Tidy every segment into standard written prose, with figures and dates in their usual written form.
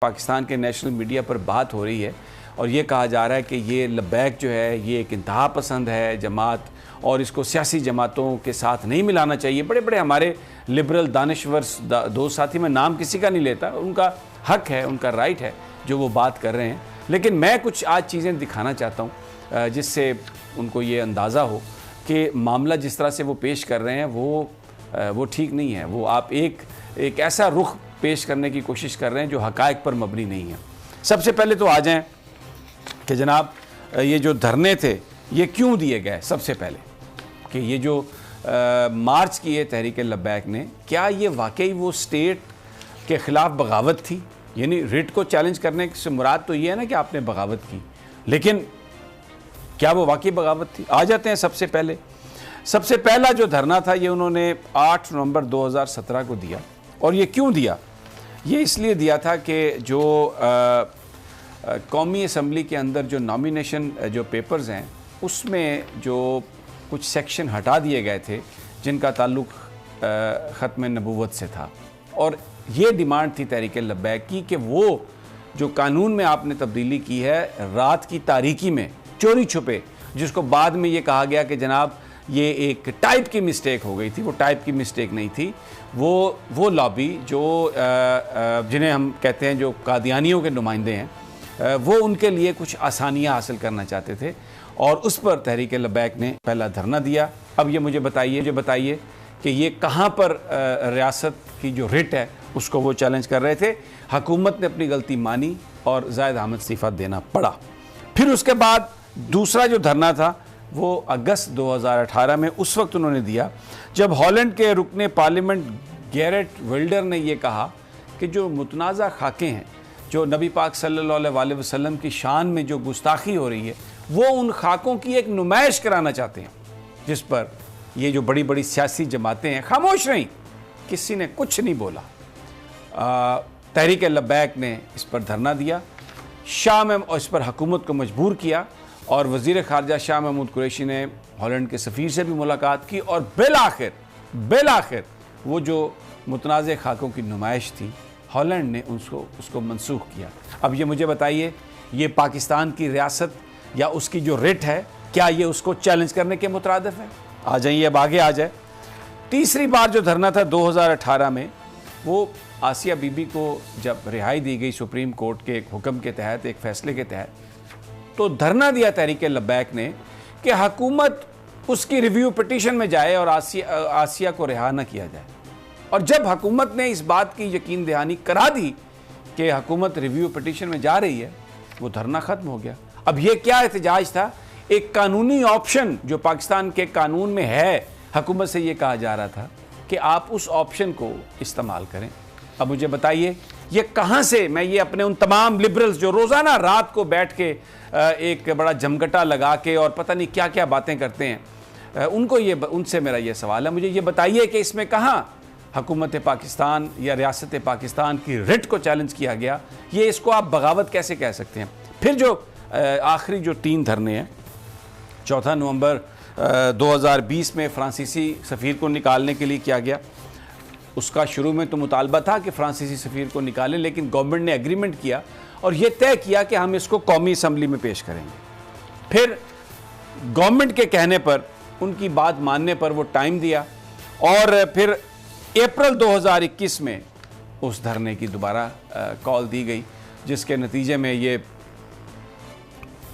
पाकिस्तान के national media पर बात हो रही है और ये कहा जा रहा है कि ये लब्बैक जो है ये एक इंतहा पसंद है जमात और इसको सियासी जमातों के साथ नहीं मिलाना चाहिए। बड़े बड़े हमारे लिबरल दानश्वर दोस्त साथी, मैं नाम किसी का नहीं लेता, उनका हक है, उनका राइट है जो वो बात कर रहे हैं, लेकिन मैं कुछ आज चीज़ें दिखाना चाहता हूँ जिससे उनको ये अंदाज़ा हो कि मामला जिस तरह से वो पेश कर रहे हैं वो ठीक नहीं है। वो आप एक ऐसा रुख पेश करने की कोशिश कर रहे हैं जो हक़ाइक़ पर मबनी नहीं है। सबसे पहले तो आ जाएं कि जनाब ये जो धरने थे ये क्यों दिए गए। सबसे पहले कि ये जो मार्च की है तहरीक लब्बैक ने, क्या ये वाकई वो स्टेट के ख़िलाफ़ बगावत थी? यानी रिट को चैलेंज करने से मुराद तो ये है ना कि आपने बगावत की, लेकिन क्या वो वाकई बगावत थी? आ जाते हैं सबसे पहला जो धरना था ये उन्होंने 8 नवंबर 2017 को दिया। और ये क्यों दिया? ये इसलिए दिया था कि जो कौमी असम्बली के अंदर जो नॉमिनेशन जो पेपर्स हैं उसमें जो कुछ सेक्शन हटा दिए गए थे जिनका ताल्लुक़ ख़त्म नबूवत से था, और ये डिमांड थी तहरीक लब्बैक की कि वो जो कानून में आपने तब्दीली की है रात की तारीकी में चोरी छुपे, जिसको बाद में ये कहा गया कि जनाब ये एक टाइप की मिस्टेक हो गई थी, वो टाइप की मिस्टेक नहीं थी, वो लॉबी जो जिन्हें हम कहते हैं जो कादियानियों के नुमाइंदे हैं, वो उनके लिए कुछ आसानियां हासिल करना चाहते थे और उस पर तहरीक लब्बैक ने पहला धरना दिया। अब ये मुझे बताइए कि ये कहाँ पर रियासत की जो रिट है उसको वो चैलेंज कर रहे थे। हुकूमत ने अपनी गलती मानी और ज़ाहिद अहमद इस्तीफ़ा देना पड़ा। फिर उसके बाद दूसरा जो धरना था वो अगस्त 2018 में उस वक्त उन्होंने दिया जब हॉलैंड के रुकने पार्लियामेंट गैरेट विल्डर ने यह कहा कि जो मुतनाज़ा खाके हैं, जो नबी पाक सल्लल्लाहु अलैहि वसल्लम की शान में जो गुस्ताखी हो रही है, वो उन खाकों की एक नुमाइश कराना चाहते हैं, जिस पर ये जो बड़ी बड़ी सियासी जमातें हैं खामोश रहीं, किसी ने कुछ नहीं बोला। तहरीक लब्बैक ने इस पर धरना दिया, शाह में इस पर हुकूमत को मजबूर किया और वज़ीर ख़ारजा शाह महमूद कुरैशी ने हॉलैंड के सफ़ीर से भी मुलाकात की और बिलाखिर वो जो मुतनाज़ खाकों की नुमाइश थी हॉलैंड ने उसको मनसूख किया। अब ये मुझे बताइए, ये पाकिस्तान की रियासत या उसकी जो रिट है, क्या ये उसको चैलेंज करने के मुतरादिफ है? आ जाइए, अब आगे आ जाए। तीसरी बार जो धरना था 2018 में, वो आसिया बीबी को जब रिहाई दी गई सुप्रीम कोर्ट के एक हुक्म के तहत, एक फ़ैसले के तहत, तो धरना दिया तहरीक लब्बैक ने कि हुकूमत उसकी रिव्यू पिटीशन में जाए और आसिया को रिहा न किया जाए। और जब हुकूमत ने इस बात की यकीन दहानी करा दी कि हुकूमत रिव्यू पिटीशन में जा रही है, वो धरना ख़त्म हो गया। अब ये क्या एहतजाज था? एक कानूनी ऑप्शन जो पाकिस्तान के कानून में है, हुकूमत से ये कहा जा रहा था कि आप उस ऑप्शन को इस्तेमाल करें। अब मुझे बताइए ये कहाँ से, मैं ये अपने उन तमाम लिबरल्स जो रोज़ाना रात को बैठ के एक बड़ा जमघटा लगा के और पता नहीं क्या क्या बातें करते हैं, उनसे मेरा ये सवाल है, मुझे ये बताइए कि इसमें कहाँ हुकूमत पाकिस्तान या रियासत पाकिस्तान की रिट को चैलेंज किया गया? ये इसको आप बगावत कैसे कह सकते हैं? फिर जो आखिरी जो 3 धरने हैं, 4 नवंबर 2020 में फ्रांसीसी सफ़ीर को निकालने के लिए किया गया। उसका शुरू में तो मुतालबा था कि फ्रांसीसी सफ़ीर को निकालें, लेकिन गवर्नमेंट ने एग्रीमेंट किया और ये तय किया कि हम इसको कौमी असम्बली में पेश करेंगे। फिर गवर्नमेंट के कहने पर, उनकी बात मानने पर वो टाइम दिया और फिर अप्रैल 2021 में उस धरने की दोबारा कॉल दी गई, जिसके नतीजे में ये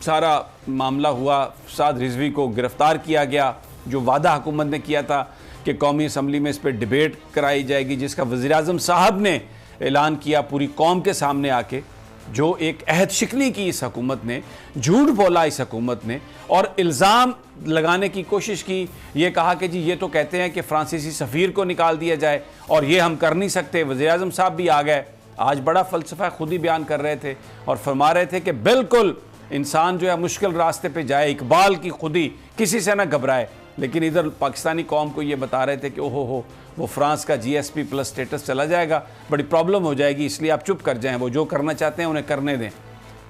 सारा मामला हुआ। साद रिजवी को गिरफ़्तार किया गया, जो वादा हुकूमत ने किया था कि कौमी असम्बली में इस पर डिबेट कराई जाएगी, जिसका वज़ीर-ए-आज़म साहब ने ऐलान किया पूरी कौम के सामने आके। जो एक अहद शिकनी की इस हुकूमत ने, झूठ बोला इस हुकूमत ने और इल्ज़ाम लगाने की कोशिश की। ये कहा कि जी ये तो कहते हैं कि फ्रांसीसी सफ़ीर को निकाल दिया जाए और ये हम कर नहीं सकते। वज़ीर-ए-आज़म साहब भी आ गए, आज बड़ा फ़लसफ़ा खुद ही बयान कर रहे थे और फरमा रहे थे कि बिल्कुल इंसान जो है मुश्किल रास्ते पे जाए, इकबाल की खुदी, किसी से ना घबराए। लेकिन इधर पाकिस्तानी कौम को ये बता रहे थे कि ओहो हो, वो फ्रांस का GSP प्लस स्टेटस चला जाएगा, बड़ी प्रॉब्लम हो जाएगी, इसलिए आप चुप कर जाएं, वो जो करना चाहते हैं उन्हें करने दें।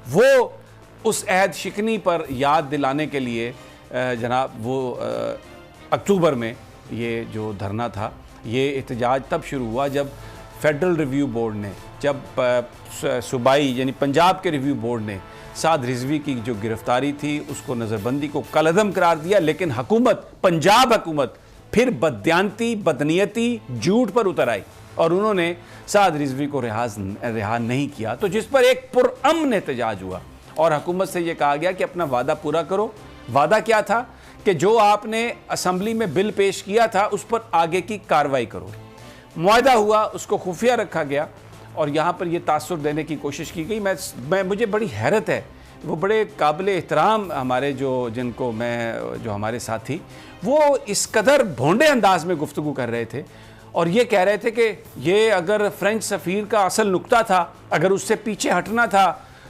वो उस अहद शिकनी पर याद दिलाने के लिए जनाब वो अक्टूबर में ये जो धरना था, ये एहतजाज तब शुरू हुआ जब फेडरल रिव्यू बोर्ड ने, जब सूबाई यानी पंजाब के रिव्यू बोर्ड ने साद रिजवी की जो गिरफ्तारी थी उसको नज़रबंदी को कलअदम करार दिया, लेकिन हुकूमत, पंजाब हुकूमत फिर बददियानती, बदनीयती, झूठ पर उतर आई और उन्होंने साद रिजवी को रिहा नहीं किया। तो जिस पर एक पुरअमन एहतजाज हुआ और हुकूमत से यह कहा गया कि अपना वादा पूरा करो। वादा क्या था कि जो आपने असम्बली में बिल पेश किया था उस पर आगे की कार्रवाई करो। मुआहदा हुआ, उसको खुफिया रखा गया और यहाँ पर यह तासुर देने की कोशिश की गई। मुझे बड़ी हैरत है, वो बड़े काबिल एहतराम हमारे जिनको जो हमारे साथी, वो इस कदर भोंडे अंदाज में गुफ्तगू कर रहे थे और ये कह रहे थे कि ये अगर फ्रेंच सफ़ीर का असल नुक्ता था, अगर उससे पीछे हटना था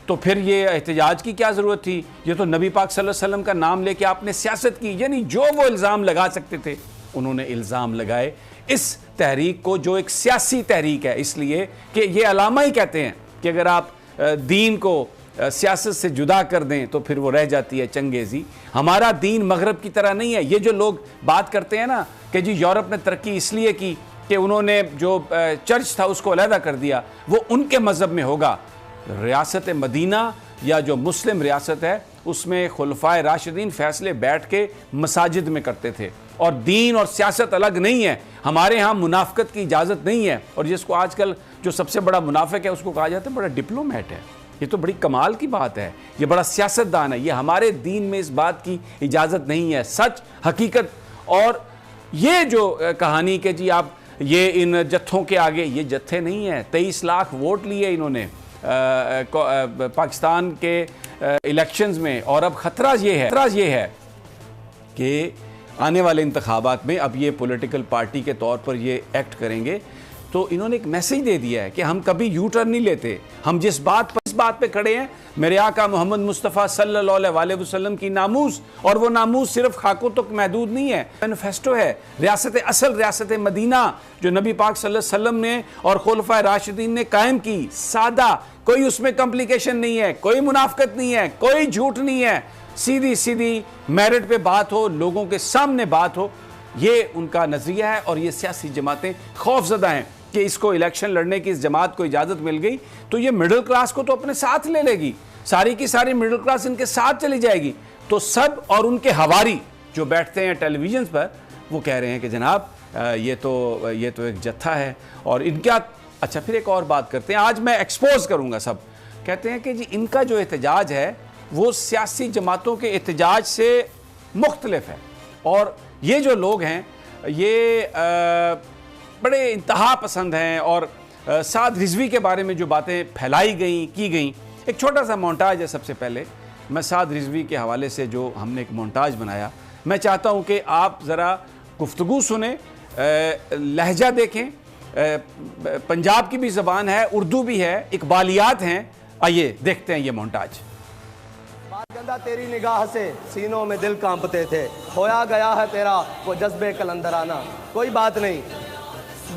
तो फिर ये एहतजाज की क्या ज़रूरत थी, ये तो नबी पाक सल्लल्लाहु अलैहि वसल्लम का नाम लेके आपने सियासत की। यानी जो वो इल्ज़ाम लगा सकते थे उन्होंने इल्ज़ाम लगाए इस तहरीक को, जो एक सियासी तहरीक है, इसलिए कि ये अलामा ही कहते हैं कि अगर आप दीन को सियासत से जुदा कर दें तो फिर वो रह जाती है चंगेज़ी। हमारा दीन मगरब की तरह नहीं है। ये जो लोग बात करते हैं ना कि जी यूरोप ने तरक्की इसलिए की कि उन्होंने जो चर्च था उसको अलहदा कर दिया, वो उनके मज़हब में होगा। रियासत मदीना या जो मुस्लिम रियासत है उसमें खुलफाए राशिदीन फैसले बैठ के मसाजिद में करते थे और दीन और सियासत अलग नहीं है। हमारे यहाँ मुनाफकत की इजाज़त नहीं है और जिसको आजकल जो सबसे बड़ा मुनाफिक है उसको कहा जाता है बड़ा डिप्लोमेट है। ये तो बड़ी कमाल की बात है, ये बड़ा सियासतदान है। ये हमारे दीन में इस बात की इजाज़त नहीं है। सच, हकीकत और ये जो कहानी के जी आप ये इन जत्थों के आगे, ये जत्थे नहीं है। 23 लाख वोट लिए इन्होंने पाकिस्तान के इलेक्शंस में और अब खतरा ये है कि आने वाले इंतखाबात में अब ये पॉलिटिकल पार्टी के तौर पर ये एक्ट करेंगे तो इन्होंने एक मैसेज दे दिया है कि हम कभी यू टर्न नहीं लेते। हम जिस बात पे खड़े हैं, मेरे आका मोहम्मद मुस्तफ़ा सल्लल्लाहु अलैहि वसल्लम की नामूस, और वो नामूस सिर्फ खाकों तक महदूद नहीं है, मैनिफेस्टो है। रियासत मदीना जो नबी पाक सल्लल्लाहु अलैहि वसल्लम ने और खुलफाए राशिदीन ने कायम की, सादा, कोई उसमें कॉम्प्लिकेशन नहीं है, कोई मुनाफकत नहीं है, कोई झूठ नहीं है, सीधी मेरिट पे बात हो, लोगों के सामने बात हो। ये उनका नजरिया है और ये सियासी जमातें खौफजदा हैं कि इसको इलेक्शन लड़ने की इस जमात को इजाज़त मिल गई तो ये मिडिल क्लास को तो अपने साथ ले लेगी, सारी की सारी मिडिल क्लास इनके साथ चली जाएगी। तो सब और उनके हवारी जो बैठते हैं टेलीविजन पर वो कह रहे हैं कि जनाब ये तो एक जत्था है और इनका। अच्छा, फिर एक और बात करते हैं, आज मैं एक्सपोज करूँगा सब। कहते हैं कि जी इनका जो एहतजाज है वो सियासी जमातों के एहतजाज से मुख्तलिफ है और ये जो लोग हैं ये बड़े इंतहा पसंद हैं और साद रिजवी के बारे में जो बातें फैलाई की गई। एक छोटा सा मोन्टाज है। सबसे पहले मैं साद रिजवी के हवाले से जो हमने एक मोन्टाज बनाया, मैं चाहता हूं कि आप ज़रा गुफ्तगू सुने, लहजा देखें। पंजाब की भी ज़बान है, उर्दू भी है, इकबालियात हैं। आइए देखते हैं ये मोन्टाज। कहता तेरी निगाह से सीनों में दिल कांपते थे, खोया गया है तेरा वो जज्बे कलंदराना। कोई बात नहीं,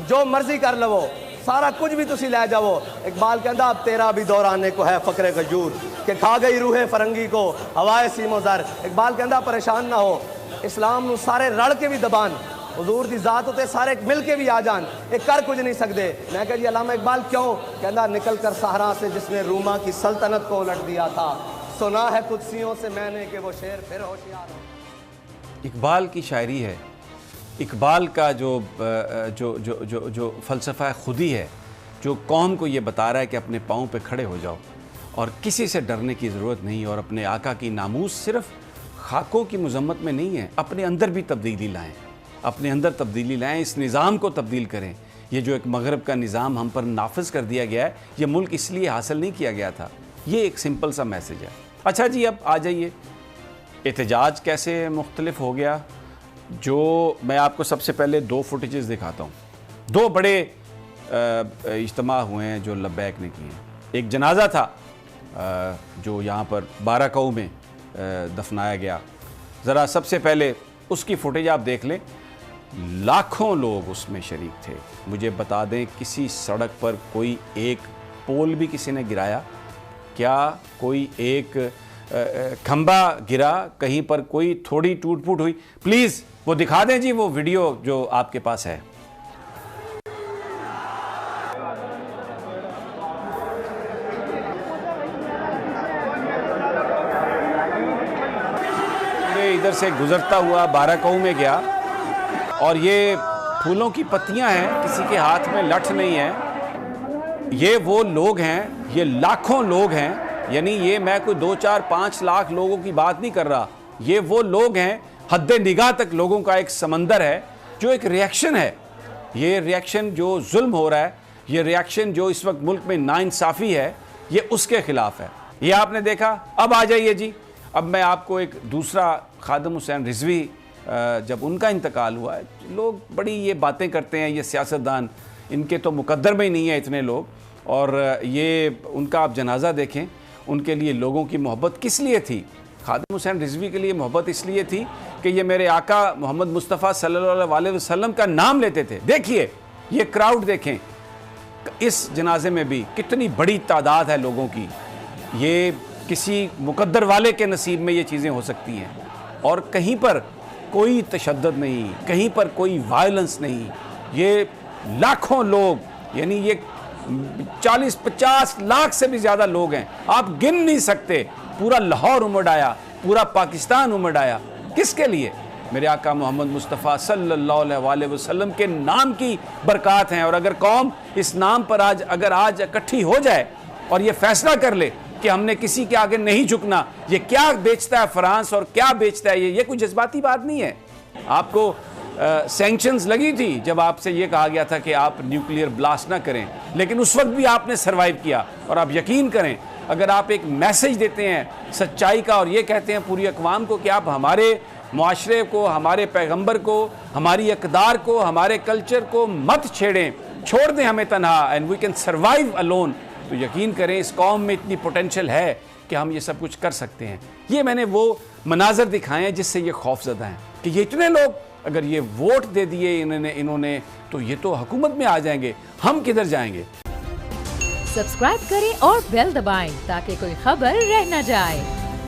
जो मर्जी कर लवो, सारा कुछ भी तुसी ले जावो। इकबाल कहता अब तेरा भी दौर आने को है फकरे खजूर कि खा गई रूहे फरंगी को हवाए सीमो ज़र। इकबाल कहता परेशान ना हो, इस्लाम नू सारे रल के भी दबान, हुजूर दी जात उते सारे मिल के भी आ जान, एक कर कुछ नहीं सकते। मैं कह जी अल्लामा इकबाल क्यों? कहता निकल कर सहारा से जिसने रूमा की सल्तनत को उलट दिया था, सुना है कुदसियों से मैंने कि वो शेर फिर होशियार हो। इकबाल की शायरी है। इकबाल का जो फ़लसफ़ा खुदी है, जो कौम को ये बता रहा है कि अपने पाँव पे खड़े हो जाओ और किसी से डरने की ज़रूरत नहीं, और अपने आका की नामूस सिर्फ खाकों की मज़म्मत में नहीं है, अपने अंदर भी तब्दीली लाएँ, अपने अंदर तब्दीली लाएँ, इस निज़ाम को तब्दील करें। ये जो एक मगरब का निज़ाम हम पर नाफिज कर दिया गया है, ये मुल्क इसलिए हासिल नहीं किया गया था। ये एक सिंपल सा मैसेज है। अच्छा जी, अब आ जाइए एहतजाज कैसे मुख्तलिफ हो गया। जो मैं आपको सबसे पहले 2 फुटेजेस दिखाता हूँ। 2 बड़े इज्तिमा हुए हैं जो लब्बैक ने किए हैं। एक जनाजा था जो यहाँ पर बाराकाऊ में दफनाया गया। ज़रा सबसे पहले उसकी फुटेज आप देख लें। लाखों लोग उसमें शरीक थे। मुझे बता दें, किसी सड़क पर कोई एक पोल भी किसी ने गिराया क्या? कोई एक खंबा गिरा? कहीं पर कोई थोड़ी टूट फूट हुई? प्लीज़ वो दिखा दें जी, वो वीडियो जो आपके पास है। इधर से गुजरता हुआ बाराकऊ में गया और ये फूलों की पत्तियां हैं, किसी के हाथ में लठ नहीं है। ये वो लोग हैं, ये लाखों लोग हैं, यानी ये मैं कोई 2, 4, 5 लाख लोगों की बात नहीं कर रहा। ये वो लोग हैं, हद्दे निगाह तक लोगों का एक समंदर है, जो एक रिएक्शन है। ये रिएक्शन जो जुल्म हो रहा है, ये रिएक्शन जो इस वक्त मुल्क में नाइंसाफ़ी है, ये उसके खिलाफ है। ये आपने देखा। अब आ जाइए जी, अब मैं आपको एक दूसरा खादिम हुसैन रिजवी, जब उनका इंतकाल हुआ है, लोग बड़ी ये बातें करते हैं, ये सियासतदान, इनके तो मुकद्दर में ही नहीं है इतने लोग। और ये उनका आप जनाजा देखें, उनके लिए लोगों की मोहब्बत किस लिए थी? खादिम हुसैन रिजवी के लिए मोहब्बत इसलिए थी कि ये मेरे आका मोहम्मद मुस्तफ़ा सल्लल्लाहु अलैहि वसल्लम का नाम लेते थे। देखिए ये क्राउड देखें, इस जनाजे में भी कितनी बड़ी तादाद है लोगों की। ये किसी मुकद्दर वाले के नसीब में ये चीज़ें हो सकती हैं। और कहीं पर कोई तशद्दुद नहीं, कहीं पर कोई वायलेंस नहीं। ये लाखों लोग, यानी ये 40-50 लाख से भी ज़्यादा लोग हैं, आप गिन नहीं सकते। पूरा लाहौर उमड़ आया, पूरा पाकिस्तान उमड़ आया। किसके लिए? मेरे आका मोहम्मद मुस्तफ़ा सल्लल्लाहु अलैहि वसल्लम के नाम की बरक़ात हैं। और अगर कौम इस नाम पर आज इकट्ठी हो जाए और ये फैसला कर ले कि हमने किसी के आगे नहीं झुकना, ये क्या बेचता है फ्रांस और क्या बेचता है ये कोई जज्बाती बात नहीं है। आपको सैंक्शंस लगी थी जब आपसे ये कहा गया था कि आप न्यूक्लियर ब्लास्ट ना करें, लेकिन उस वक्त भी आपने सर्वाइव किया। और आप यकीन करें, अगर आप एक मैसेज देते हैं सच्चाई का और ये कहते हैं पूरी अक़वाम को कि आप हमारे मुआशरे को, हमारे पैगंबर को, हमारी अक़दार को, हमारे कल्चर को मत छेड़ें, छोड़ दें हमें तन्हा, and we can survive alone, तो यकीन करें इस कौम में इतनी पोटेंशियल है कि हम ये सब कुछ कर सकते हैं। ये मैंने वो मनाजर दिखाए हैं जिससे ये खौफजदा हैं कि ये इतने लोग अगर ये वोट दे दिए इन्होंने तो ये तो हुकूमत में आ जाएंगे, हम किधर जाएंगे। सब्सक्राइब करें और बेल दबाएं ताकि कोई खबर रह न जाए।